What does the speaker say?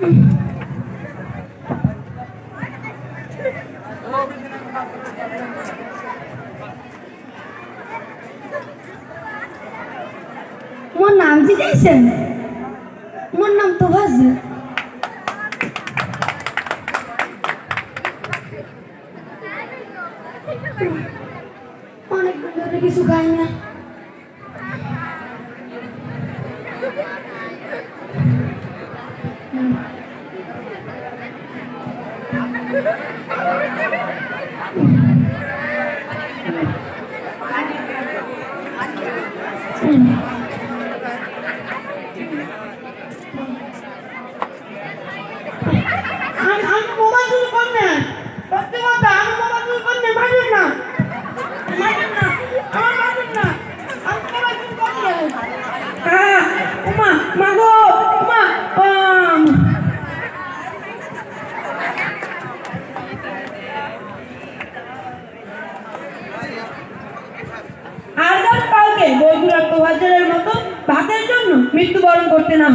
মোর নাম জিজ্ঞাসেন? মোর নাম তো ভাজু। অনেক ধরে কিছু খাই না। আর কাউকে বৈকুণ্ঠ বাজারের মতো ভাতের জন্য মৃত্যুবরণ করতে না